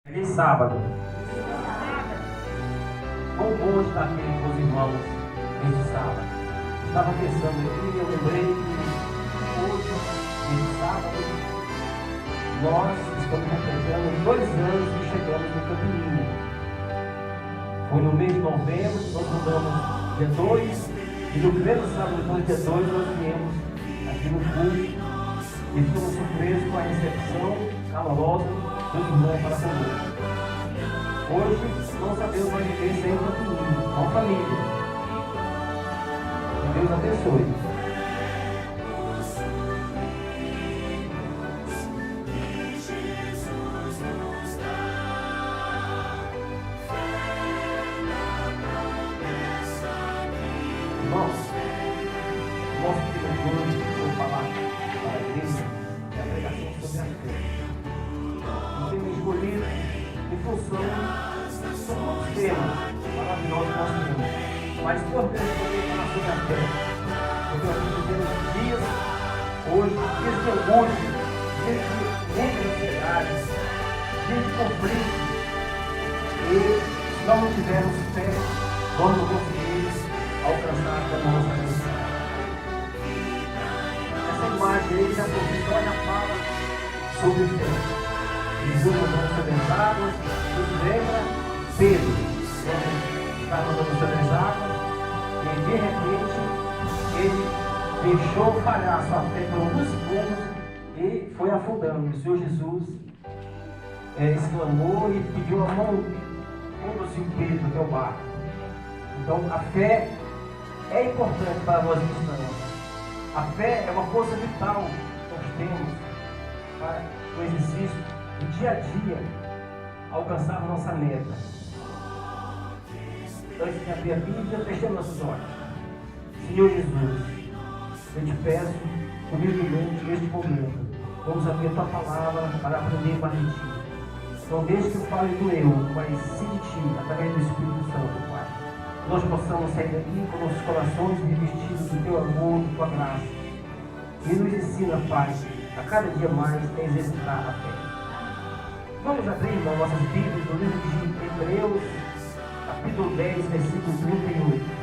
Cheguei sábado. Quão bom estar aqui com os irmãos neste sábado. Estava pensando aqui, eu lembrei que hoje, neste sábado, nós estamos completando 2 anos que chegamos no Campininha. Foi no mês de novembro, nós mudamos dia 2, e no primeiro sábado, depois dia 2, nós viemos aqui no culto e ficamos surpresos com a recepção calorosa dos irmãos para conosco. Hoje, não sabemos mais viver sem o Campininha, com a família. Que Deus abençoe. Mas importante poder falar sobre a fé, porque nós vivemos dias, hoje, dias de angústia, dias de muita ansiedade, dias de conflito, e se nós não tivermos fé, nós não conseguimos alcançar a nossa mensagem. Essa imagem aí já já fala sobre fé. Jesus mandando sobre as águas, nos lembra Pedro, quando estava andando sobre as águas, e de repente ele deixou falhar sua fé por alguns segundos e foi afundando. O Senhor Jesus exclamou e pediu a mão, conduzir o Pedro até o barco. Então a fé é importante para nós cristãos. A fé é uma força vital que nós temos para o exercício do dia a dia alcançar a nossa meta. Antes de abrir a Bíblia, fechemos nossos olhos. Senhor Jesus, eu te peço, humildemente, neste momento, vamos abrir a tua palavra para aprender mais de ti. Não deixe que eu fale do eu, mas sim de ti, através do Espírito Santo, Pai. Nós possamos sair daqui com nossos corações revestidos do teu amor, da tua graça. E nos ensina, Pai, a cada dia mais a exercitar a fé. Vamos abrir, irmão, nossas Bíblias no livro de Hebreus, capítulo 10, versículo 38.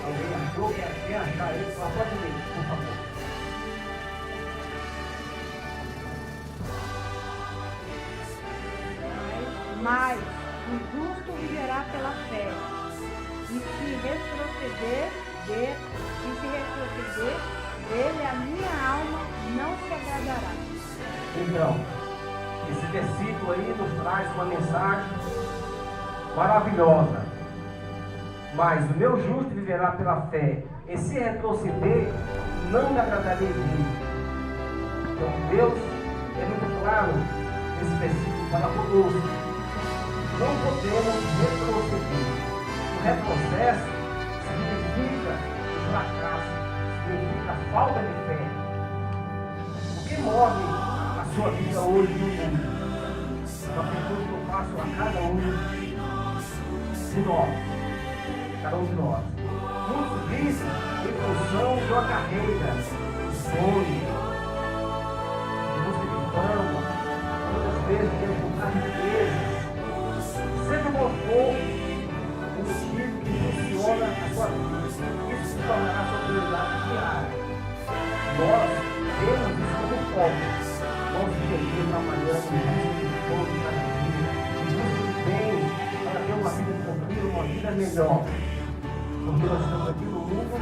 Alguém achou que quer achar ele? Pode ler, por favor. Mas o justo viverá pela fé, e se retroceder dele, a minha alma não se agradará. Então, esse versículo aí nos traz uma mensagem maravilhosa. Mas o meu justo viverá pela fé, e se retroceder, não me agradarei dele. Então Deus é muito claro nesse versículo para conosco. Não podemos retroceder. O retrocesso significa o fracasso, significa a falta de fé. O que move a sua vida hoje no mundo? Uma pergunta que eu faço a cada um de nós. Muitos dizem em função de uma carreira, de sonho, de busca de fama, muitas vezes querem buscar riqueza. Seja qual for o motivo que funciona a sua vida, isso se tornará a sua prioridade diária. Nós temos isso como foco. Nós devemos trabalhando em busca de cada dia, em busca de bem, para ter uma vida tranquila, uma vida melhor. Porque nós estamos aqui no mundo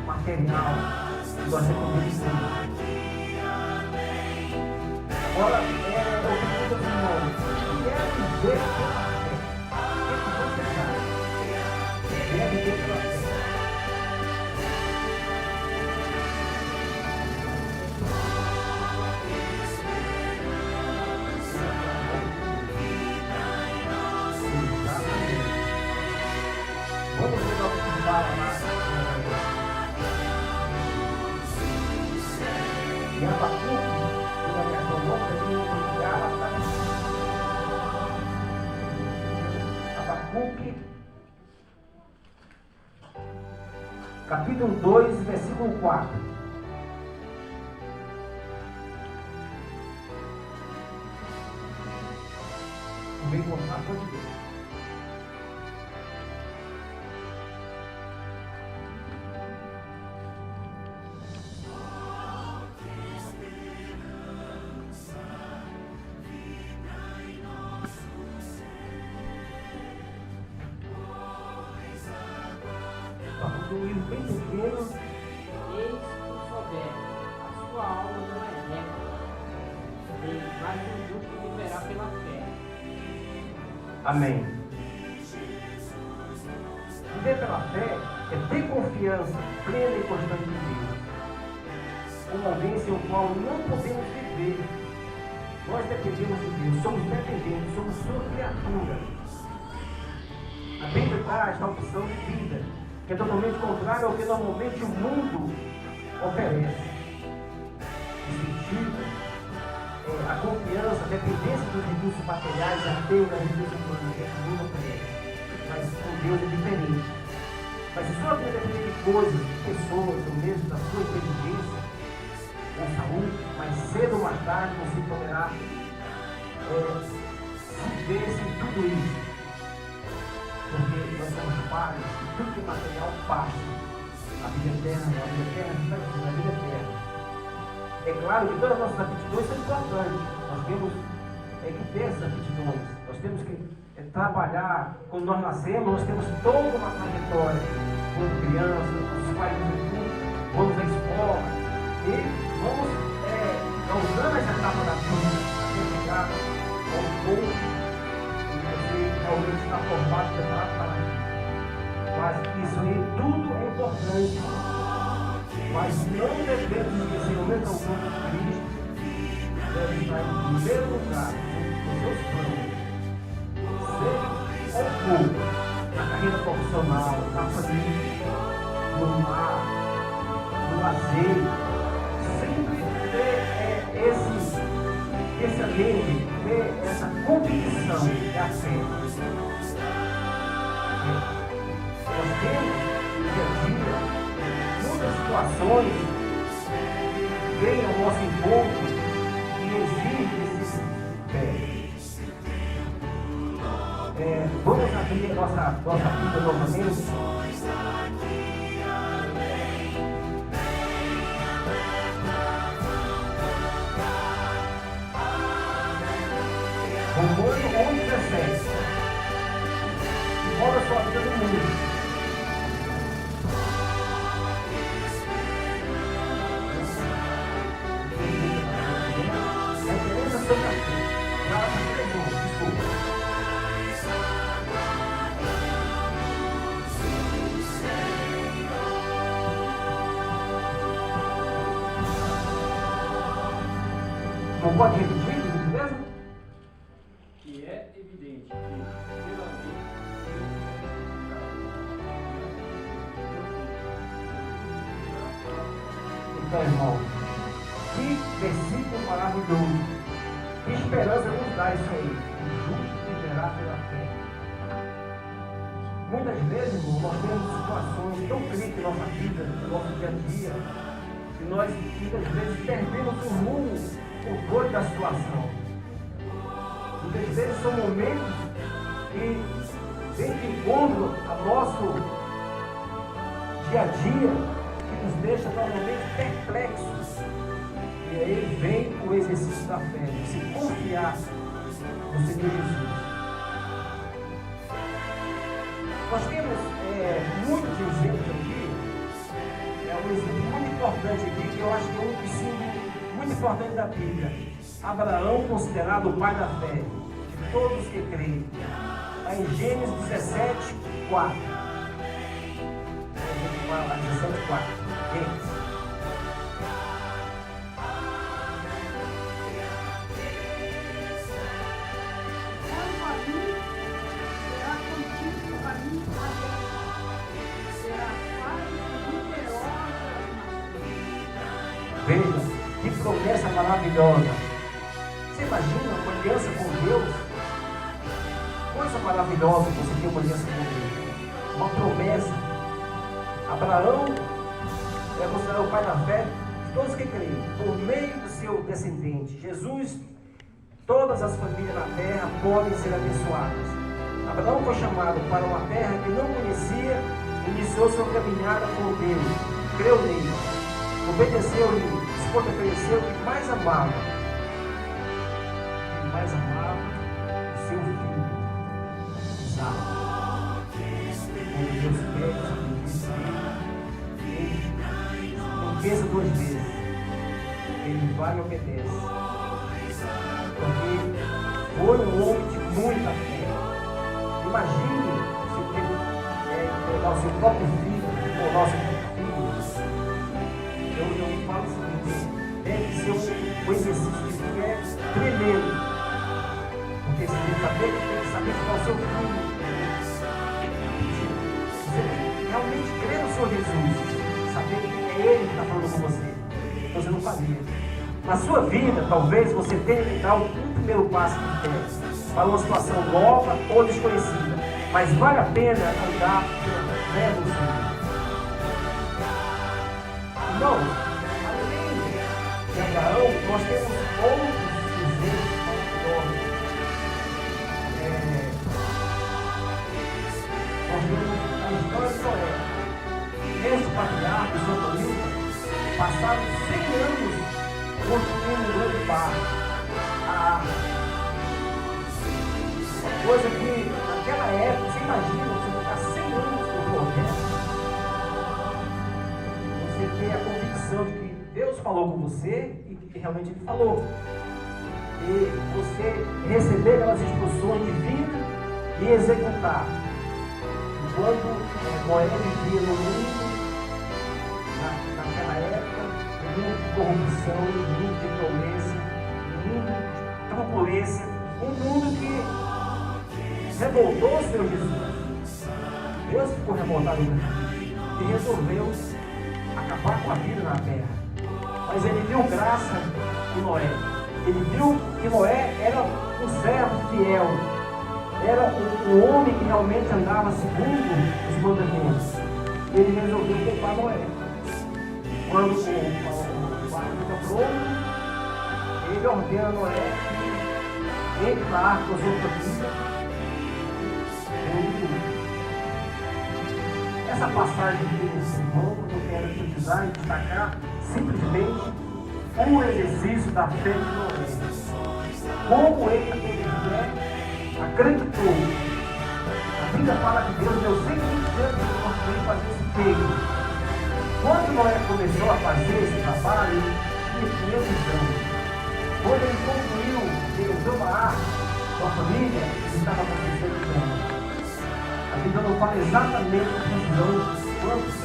material, e nós temos isso. Agora, eu pergunto aos irmãos, o que é viver pela fé? Deve ter pela fé. Vamos ver o que fala lá. E Abacuque, capítulo 2, versículo 4. Não vem contar, pode ver. Um livro bem pequeno. Eis que souber, a sua alma não é reta, mas o justo viverá pela fé. Amém. Viver pela fé é ter confiança plena e constante em Deus. Uma vez em qual não podemos viver. Nós dependemos de Deus, somos dependentes, somos sua criatura. A Bíblia traz a opção de vida, que é totalmente contrário ao que normalmente o mundo oferece. No sentido, a confiança, a dependência dos recursos materiais, a apego das recursos humanos, que o mundo oferece. Mas com Deus é diferente. Mas se sua vida depender de coisas, de pessoas, ou mesmo da sua inteligência ou saúde, mais cedo ou mais tarde você poderá se ver sem tudo isso. Porque nós somos pais, e tudo que é material passa. A vida eterna, a vida eterna. É claro que todas as nossas aptidões são importantes. Nós temos que ter essas aptidões. Nós temos que trabalhar. Quando nós nascemos, nós temos toda uma trajetória. Como criança, os pais do futuro, vamos à escola e vamos usando essa etapa da vida até chegar ao ponto em que você realmente está formado, preparado para a vida. Mas isso aí tudo é importante. Mas não devemos esquecer o momento algum de Cristo. Deve estar em primeiro lugar nos seus planos. Seja ou for, na carreira profissional, na família, no mar, no lazer, sempre ter esse além, ter essa convicção e a fé. Nós temos, no dia a dia, muitas situações que vêm ao nosso encontro e exigem esse fé. Vamos abrir a nossa vida novamente. Romanos 11:17. Embora a sua vida no mundo. Não pode repetir, beleza? Que é evidente que, pela lei, então, irmão, que versículo maravilhoso. Que esperança nos dá isso aí? O justo viverá pela fé. Muitas vezes, irmão, nós temos situações tão críticas em nossa vida, no nosso dia a dia, que nós muitas vezes perdemos o rumo, o controle da situação. Muitas vezes são momentos que vem de encontro ao nosso dia a dia, que nos deixa normalmente perplexos. E aí vem o exercício da fé, de se confiar no Senhor Jesus. Nós temos muitos exemplos aqui. Um exemplo muito importante aqui, que eu acho que é um dos símbolos muito importante da Bíblia. Abraão, considerado o pai da fé, de todos que creem. Está em Gênesis 17, 4. Vamos lá, 17, 4. Gênesis. Veja, que promessa maravilhosa. Você imagina uma aliança com Deus? Coisa maravilhosa você ter uma aliança com Deus. Uma promessa. Abraão é considerado o pai da fé de todos que creem. Por meio do seu descendente, Jesus, todas as famílias na terra podem ser abençoadas. Abraão foi chamado para uma terra que não conhecia, iniciou sua caminhada com Deus, creu nele, obedeceu-lhe, se ofereceu o que mais amava. O que mais amava, o seu filho, Isaac. Quando Deus pede, ele não pensa duas vezes, ele vai e obedece, porque foi um homem de muita fé. Imagine se entregar o seu próprio filho, ou o nosso filho. Eu falo o seguinte: deve ser um exercício de fé tremendo, porque você tem que saber que é o seu filho. Você tem que realmente crer no Senhor Jesus, saber que é Ele que está falando com você. Então você não fazia. Na sua vida, talvez você tenha que dar um primeiro passo de fé para uma situação nova ou desconhecida, mas vale a pena andar pela fé do Senhor. Não, além de Abraão, nós temos outros exemplos maravilhosos. Nós temos a história de Noé. Esse patriarca, o Santo Nilton, passaram 100 anos construindo um grande barco, a arca. Uma coisa que naquela época, você imagina, você ficar 100 anos com o projeto, você ter a convicção de que Deus falou com você e que realmente Ele falou. E você receber aquelas instruções divinas e executar. Enquanto Noé vivia no mundo, naquela época, mundo de corrupção, mundo de violência, mundo de turbulência, um mundo que revoltou o Senhor Jesus. Deus ficou revoltado com ele e resolveu acabar com a vida na terra. Mas ele viu graça em Noé. Ele viu que Noé era um servo fiel, era um homem que realmente andava segundo os mandamentos. Ele resolveu poupar Noé. Quando o barco fica pronto, ele ordena a Noé que entre na arca com as outras vidas. Essa passagem desse irmão, eu quero utilizar e destacar simplesmente um exercício da fé de Noé. Como ele, aquele fé, acreditou. A Bíblia fala que Deus deu 120 anos para ele fazer esse feito. Quando Noé começou a fazer esse trabalho, ele tinha 500 anos. Quando ele concluiu, ele usou uma arca com a família, ele estava com 60 anos. A Bíblia não fala exatamente a precisão de quantos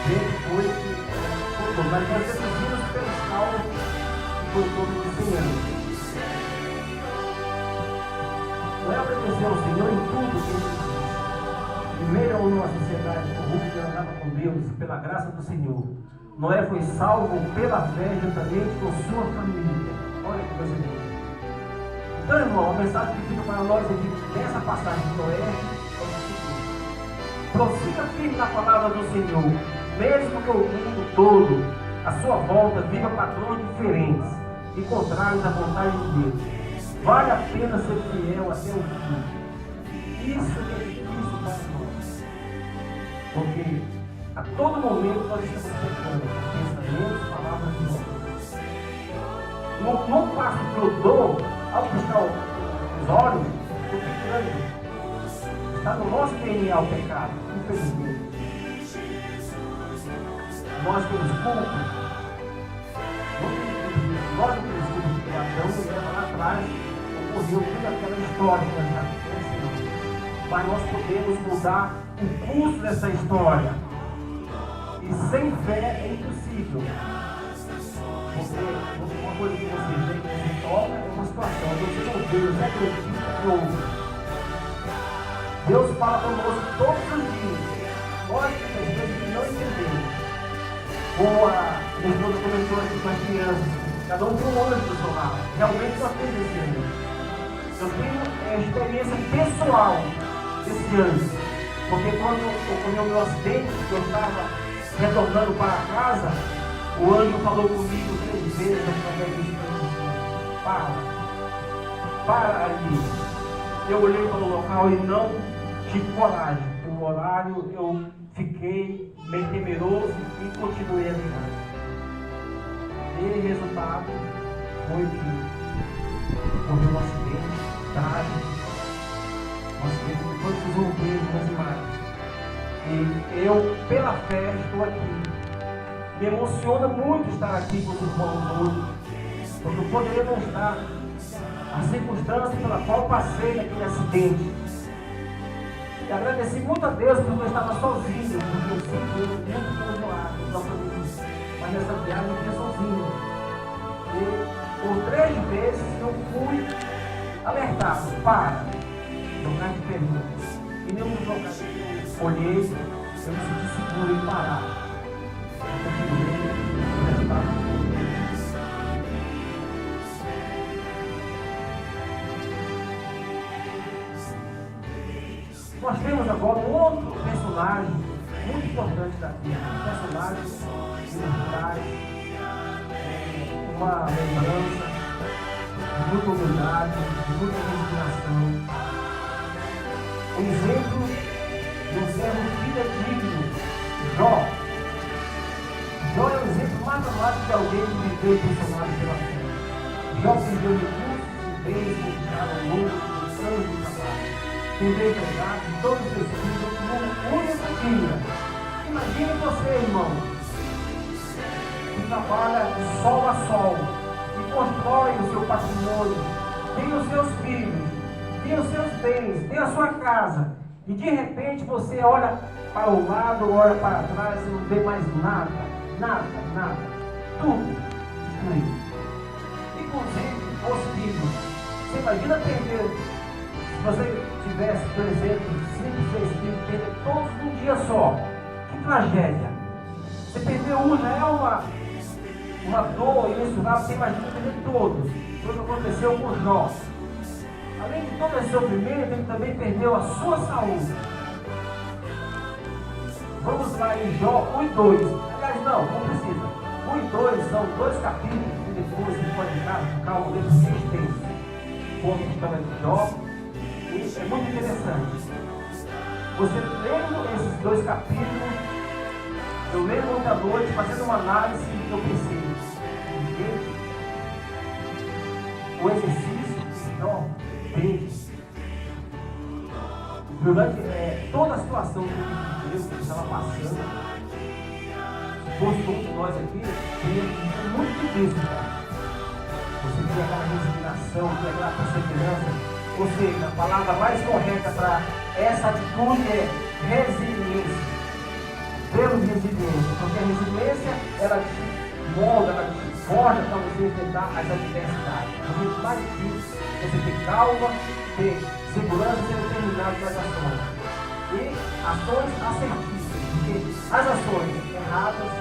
vezes foi que contou, mas nós decidimos pelos cálculos que foi todo de 100 anos. Noé obedeceu ao Senhor em tudo que ele fez. Em meio a uma sociedade corrupta que andava com Deus, pela graça do Senhor, Noé foi salvo pela fé juntamente com sua família. Olha que coisa linda. Então, irmão, a mensagem que fica para nós aqui nessa passagem de Noé é o seguinte: prossiga firme na palavra do Senhor, mesmo que o mundo todo, à sua volta, viva padrões diferentes e contrários à vontade de Deus. Vale a pena ser fiel até o fim. Isso é difícil para nós, porque a todo momento nós estamos pecando pensamentos, palavras e obras. No passo que eu dou, ao fechar os olhos, estou pecando. Está no nosso DNA o pecado, infelizmente. Nós temos culpa. Nós não temos culpa, porque Adão e Eva lá atrás ocorreu toda aquela história que nós já conhecemos. Mas nós podemos mudar o curso dessa história. E sem fé é impossível. Porque uma coisa que você vê, que você toca, é uma situação. Você não vê, você acredita que ouve. Deus fala conosco todos os dias. Nós, às vezes, não entendemos. Como a minha esposa comentou aqui com as crianças, cada um tem um anjo do seu lado. Realmente nós temos esse anjo. Eu tenho a experiência pessoal desse anjo. Porque quando ocorreu o meu acidente, eu estava retornando para casa, o anjo falou comigo 3 vezes através do Espírito Santo. Para ali. Eu olhei para o local e não tive coragem. O horário eu fiquei meio temeroso e continuei a viagem. E resultado foi que ocorreu um acidente trágico. Um acidente que todos vocês vão ver nas imagens. E eu, pela fé, estou aqui. Me emociona muito estar aqui com os irmãos hoje, porque eu poderia não estar. A circunstância pela qual passei naquele acidente. E agradeci muito a Deus porque eu estava sozinho, porque eu sempre fui muito controlado. Mas nessa viagem eu fui sozinho. E por 3 vezes eu fui alertado para jogar de perguntas. E nenhum dos locais que eu olhei, eu me senti seguro em parar. Eu continuei alertado. Nós temos agora um outro personagem muito importante da Bíblia, um personagem que nos traz uma lembrança de muita humildade, de muita resignação. O exemplo de um servo fidedigno, Jó. Jó é o exemplo mais dramático de alguém que viveu impressionado pela fé. Jó perdeu recursos e bens conquistados ao longo dos anos de trabalho. Tentei entregar de todos os seus filhos num único dia. Imagine você, irmão, que trabalha de sol a sol e constrói o seu patrimônio, tem os seus filhos, tem os seus bens, tem a sua casa, e de repente você olha para o lado, olha para trás e não vê mais nada, tudo destruído. Inclusive os filhos. Você imagina perder. Se você tivesse, por exemplo, 5, 6 filhos, perder todos num dia só, que tragédia. Você perder um já é uma dor imensurável, você imagina perder todos. Foi o que aconteceu com Jó. Além de todo esse sofrimento, ele também perdeu a sua saúde. Vamos lá em Jó 1 e 2. Aliás, não precisa. 1 e 2 são 2 capítulos que depois você pode entrar com calma, ler porque é extenso. Como a história de Jó. Isso é muito interessante. Você lendo esses 2 capítulos, eu lendo ontem à noite, fazendo uma análise, eu pensei, gente, o exercício que Jó fez durante toda a situação que ele viveu, que ele estava passando, se fosse todos nós aqui, seria muito difícil, cara. Você tem aquela resignação, tem aquela perseverança. Ou seja, a palavra mais correta para essa atitude é resiliência. Temos resiliência, porque a resiliência, ela te molda, ela te forja para você enfrentar as adversidades. O momento mais difícil é você ter calma, ter segurança e ser determinado nas ações. E ações assertivas, porque as ações erradas,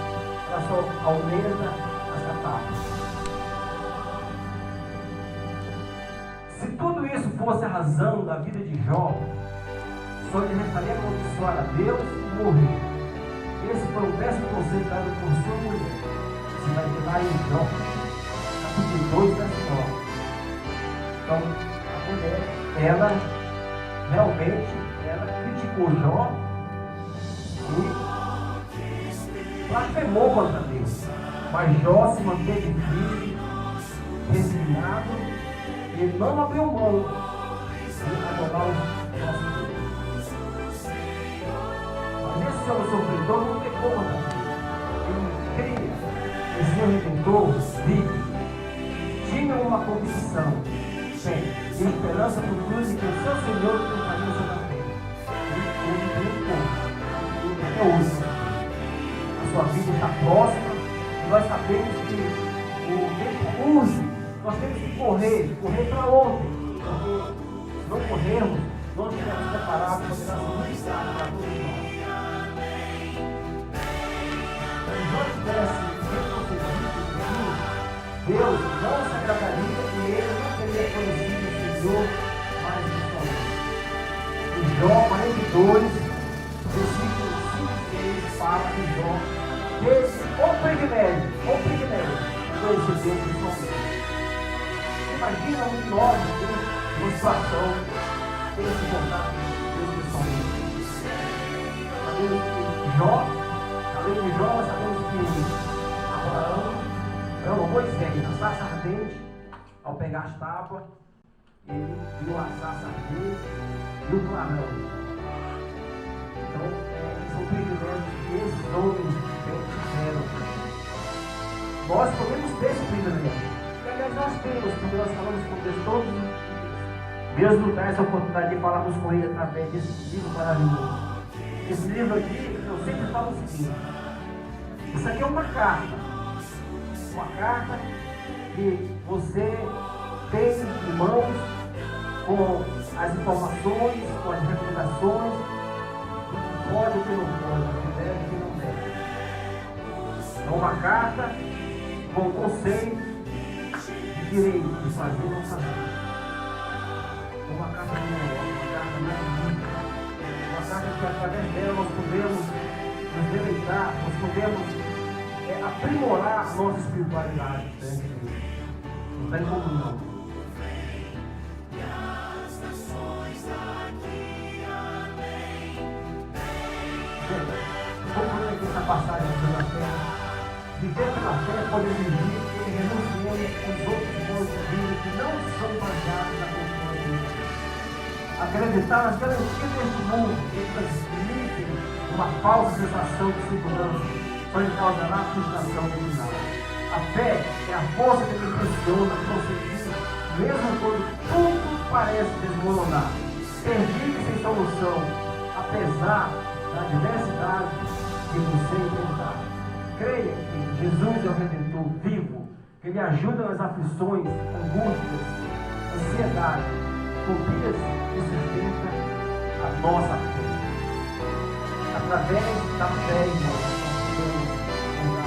elas só aumentam as catástrofes. Se tudo isso fosse a razão da vida de Jó, só lhe restaria amaldiçoar a Deus e morrer. Esse foi um péssimo conselho dado por sua mulher. Você vai ver lá em Jó, capítulo 2, verso 9. Então, a mulher, ela realmente, criticou Jó e blasfemou contra Deus. Mas Jó se manteve firme, resignado. Ele não abriu mão de adorar o nosso Deus. Mas esse seu sofredor não pecou contra Deus. Ele cria que seu Redentor vive. Tinha uma convicção, de esperança futura de que o seu Senhor tentaria sobre a terra. Ele triunfou. Até hoje. A sua vida está próxima. E nós sabemos que o tempo urge. Nós temos que correr para ontem, porque se não corrermos, não estivermos preparados para ser muito tarde para todos nós. Se nós tivéssemos retrocedido, Deus não se agradaria e ele não teria conhecido o Senhor mais pessoalmente. Em Jó 42, Imagina um de nós, uma situação, tem esse contato com Deus pessoalmente. Sabemos que Jó, além de Jó, nós sabemos que Abraão, Moisés, na sarça ardente, ao pegar as tábuas, ele viu a sarça ardente e o clarão. Então, são privilégios que esses homens tiveram. Nós podemos ter esse privilégio. E, aliás, nós temos, porque nós falamos com Deus todos os dias. Deus nos dá essa oportunidade de falarmos com Ele através desse livro maravilhoso. Esse livro aqui, eu sempre falo o seguinte: isso aqui é uma carta. Uma carta que você tem em mãos com as informações, com as recomendações, o que pode e o que não pode, o que deve e o que não deve. É uma carta com o conceito de direito de fazer ou não fazer. É uma carta milagrosa, uma carta magnífica, uma carta que através dela nós podemos nos deleitar, nós podemos aprimorar a nossa espiritualidade. Não tem como não. Vamos ler aqui essa passagem pela fé. Viver pela fé pode exigir que renunciemos aos outros modos de vida que não são baseados na cultura de Deus. Acreditar nas garantias deste mundo que transmitem uma falsa sensação de segurança só causará a frustração no final. A fé é a força que impulsiona prosseguir, mesmo quando tudo parece desmoronar. Perdido sem solução, apesar da diversidade que você enfrentar. Creia que Jesus é o Redentor vivo, que Ele ajuda nas aflições, angústias, ansiedade, fobias e sustenta a nossa fé. Através da fé, irmãos, nós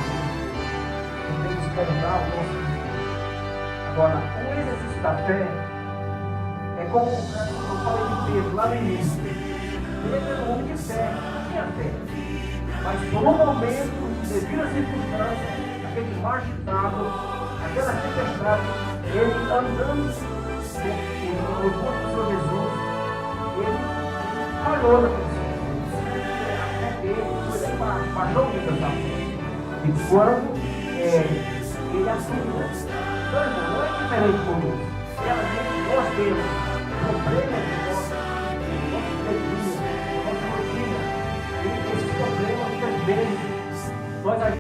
podemos contar o nosso Deus. Agora, o exercício da fé é como eu falei de Pedro lá no início. Pedro é um homem de fé, tinha fé. Mas por um momento, devido às circunstâncias, aquele mar agitado, aquela tempestade, ele andando no corpo do Senhor Jesus, ele falhou naquele Senhor. Baixou o nível da fé. E quando ele assumiu, então, irmão, não é diferente conosco. Nós temos problemas de nossa rotina, e esses problemas muitas vezes nós